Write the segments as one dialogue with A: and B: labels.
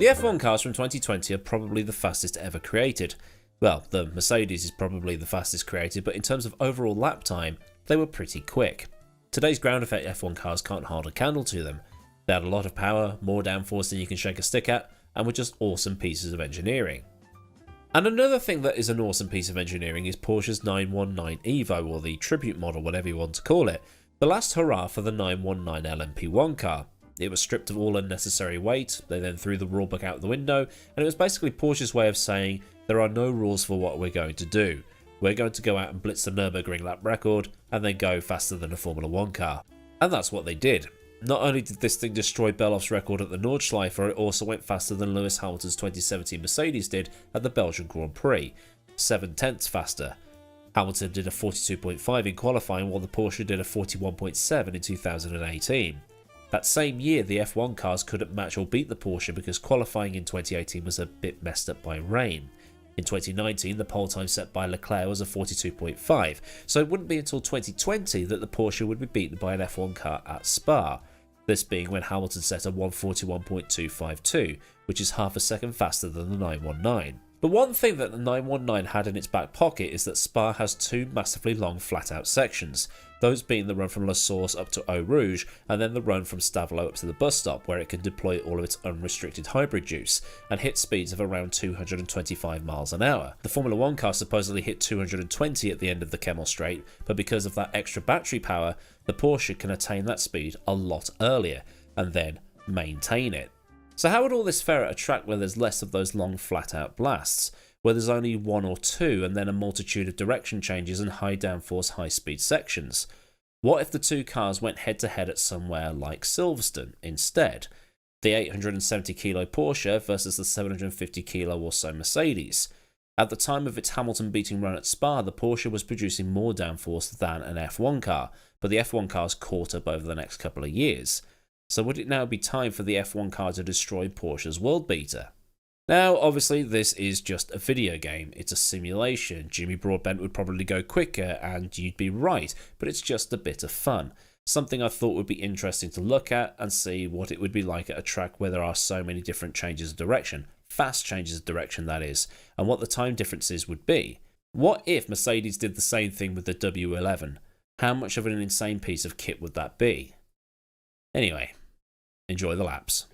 A: The F1 cars from 2020 are probably the fastest ever created. Well, the Mercedes is probably the fastest created, but in terms of overall lap time, they were pretty quick. Today's ground effect F1 cars can't hold a candle to them. They had a lot of power, more downforce than you can shake a stick at, and were just awesome pieces of engineering. And another thing that is an awesome piece of engineering is Porsche's 919 Evo, or the tribute model, whatever you want to call it, the last hurrah for the 919 LMP1 car. It was stripped of all unnecessary weight, they then threw the rulebook out the window, and it was basically Porsche's way of saying, there are no rules for what we're going to do. We're going to go out and blitz the Nürburgring lap record, and then go faster than a Formula 1 car. And that's what they did. Not only did this thing destroy Beloff's record at the Nordschleife, it also went faster than Lewis Hamilton's 2017 Mercedes did at the Belgian Grand Prix, 7/10 faster. Hamilton did a 42.5 in qualifying, while the Porsche did a 41.7 in 2018. That same year, the F1 cars couldn't match or beat the Porsche because qualifying in 2018 was a bit messed up by rain. In 2019, the pole time set by Leclerc was a 42.5, so it wouldn't be until 2020 that the Porsche would be beaten by an F1 car at Spa, this being when Hamilton set a 141.252, which is half a second faster than the 919. But one thing that the 919 had in its back pocket is that Spa has two massively long flat-out sections, those being the run from La Source up to Eau Rouge, and then the run from Stavelot up to the bus stop, where it can deploy all of its unrestricted hybrid juice, and hit speeds of around 225 miles an hour. The Formula 1 car supposedly hit 220 at the end of the Kemmel Straight, but because of that extra battery power, the Porsche can attain that speed a lot earlier, and then maintain it. So how would all this fare at a track where there's less of those long flat-out blasts, where there's only one or two and then a multitude of direction changes and high downforce, high-speed sections? What if the two cars went head-to-head at somewhere like Silverstone instead? The 870 kilo Porsche versus the 750 kilo or so Mercedes. At the time of its Hamilton beating run at Spa, the Porsche was producing more downforce than an F1 car, but the F1 cars caught up over the next couple of years. So would it now be time for the F1 car to destroy Porsche's world beater? Now, obviously, this is just a video game. It's a simulation. Jimmy Broadbent would probably go quicker, and you'd be right, but it's just a bit of fun. Something I thought would be interesting to look at and see what it would be like at a track where there are so many different changes of direction, fast changes of direction that is, and what the time differences would be. What if Mercedes did the same thing with the W11? How much of an insane piece of kit would that be? Anyway, enjoy the laps.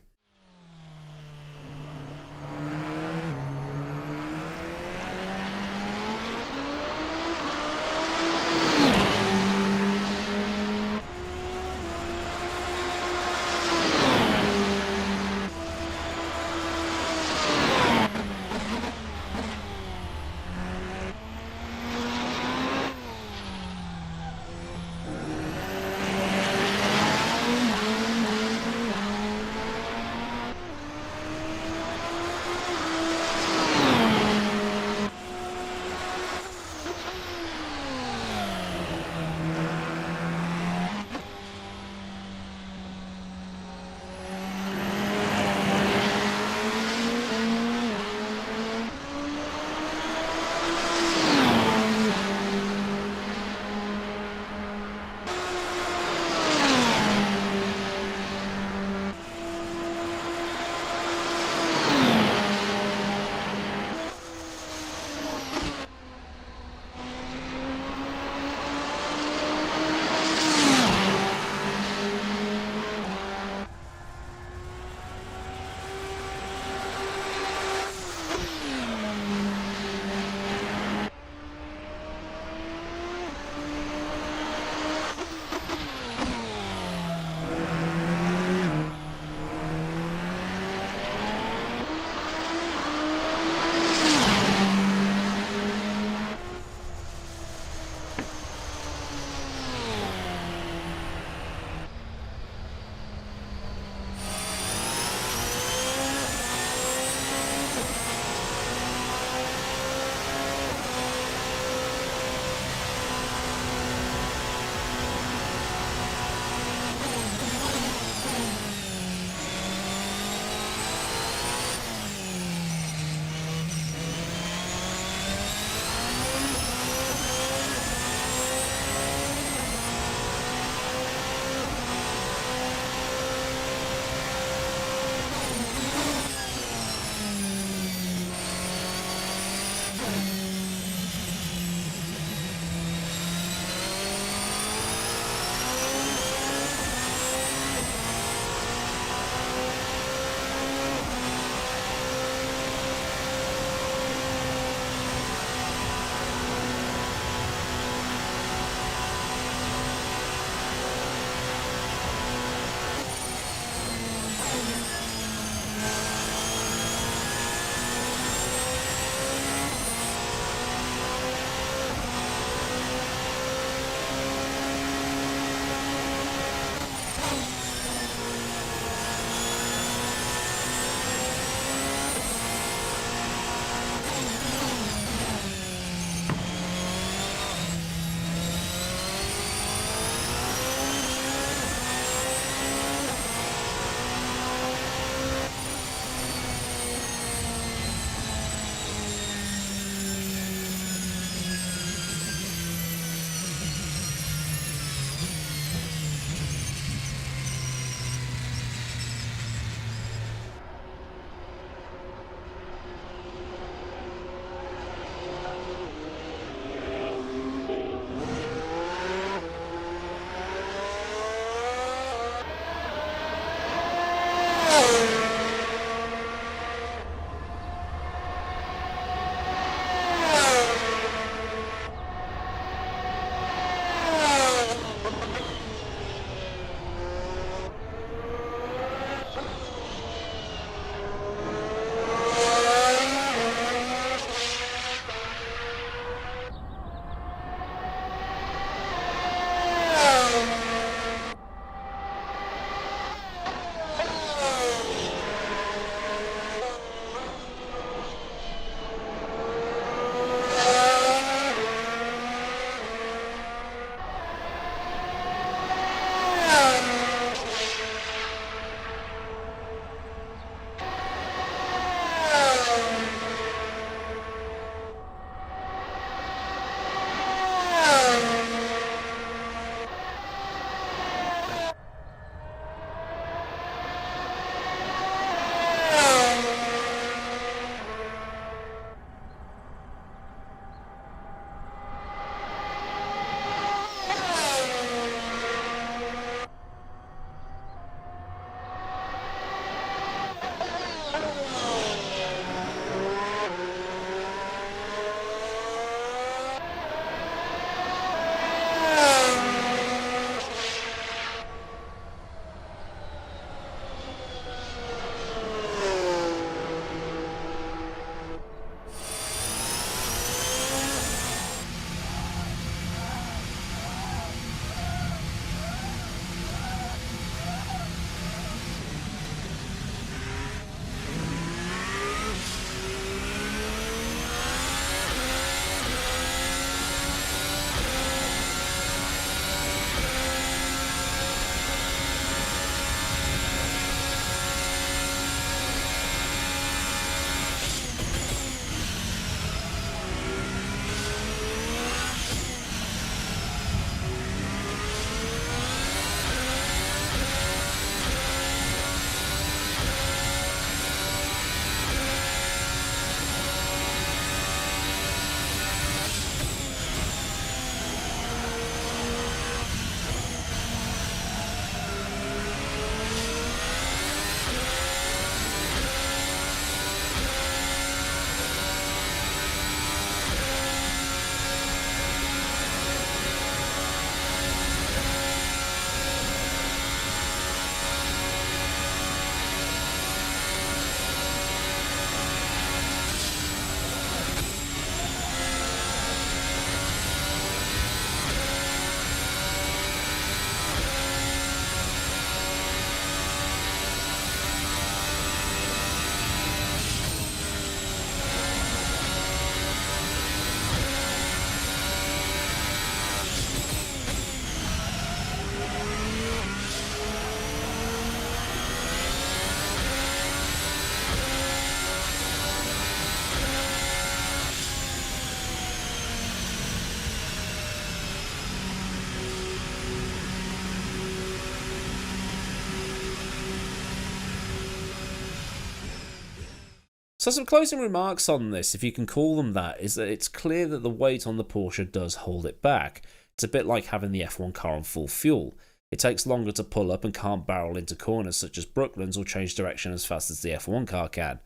A: So some closing remarks on this, if you can call them that, is that it's clear that the weight on the Porsche does hold it back. It's a bit like having the F1 car on full fuel. It takes longer to pull up and can't barrel into corners such as Brooklands or change direction as fast as the F1 car can.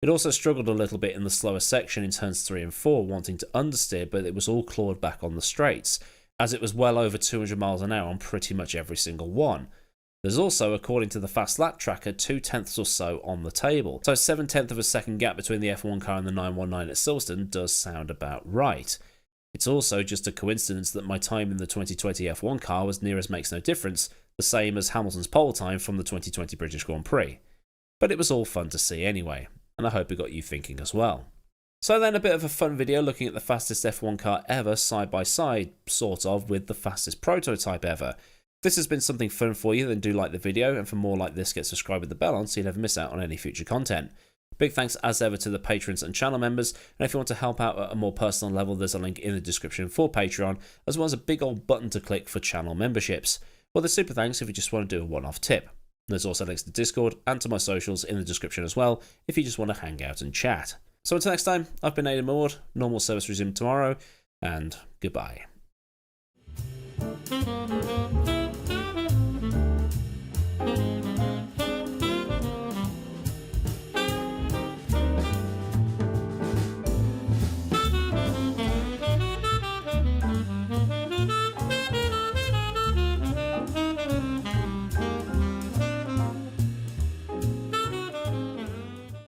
A: It also struggled a little bit in the slower section in turns 3 and 4, wanting to understeer, but it was all clawed back on the straights, as it was well over 200 miles an hour on pretty much every single one. There's also, according to the fast lap tracker, 0.2 or so on the table, so 0.7 of a second gap between the F1 car and the 919 at Silverstone does sound about right. It's also just a coincidence that my time in the 2020 F1 car was near as makes no difference, the same as Hamilton's pole time from the 2020 British Grand Prix. But it was all fun to see anyway, and I hope it got you thinking as well. So then, a bit of a fun video looking at the fastest F1 car ever side by side, sort of, with the fastest prototype ever. If this has been something fun for you, then do like the video, and for more like this, get subscribed with the bell on so you never miss out on any future content. Big thanks as ever to the patrons and channel members, and if you want to help out at a more personal level, there's a link in the description for Patreon, as well as a big old button to click for channel memberships. Well, there's super thanks if you just want to do a one-off tip. There's also links to Discord and to my socials in the description as well, if you just want to hang out and chat. So until next time, I've been AdmiralLaWind, normal service resumed tomorrow, and goodbye.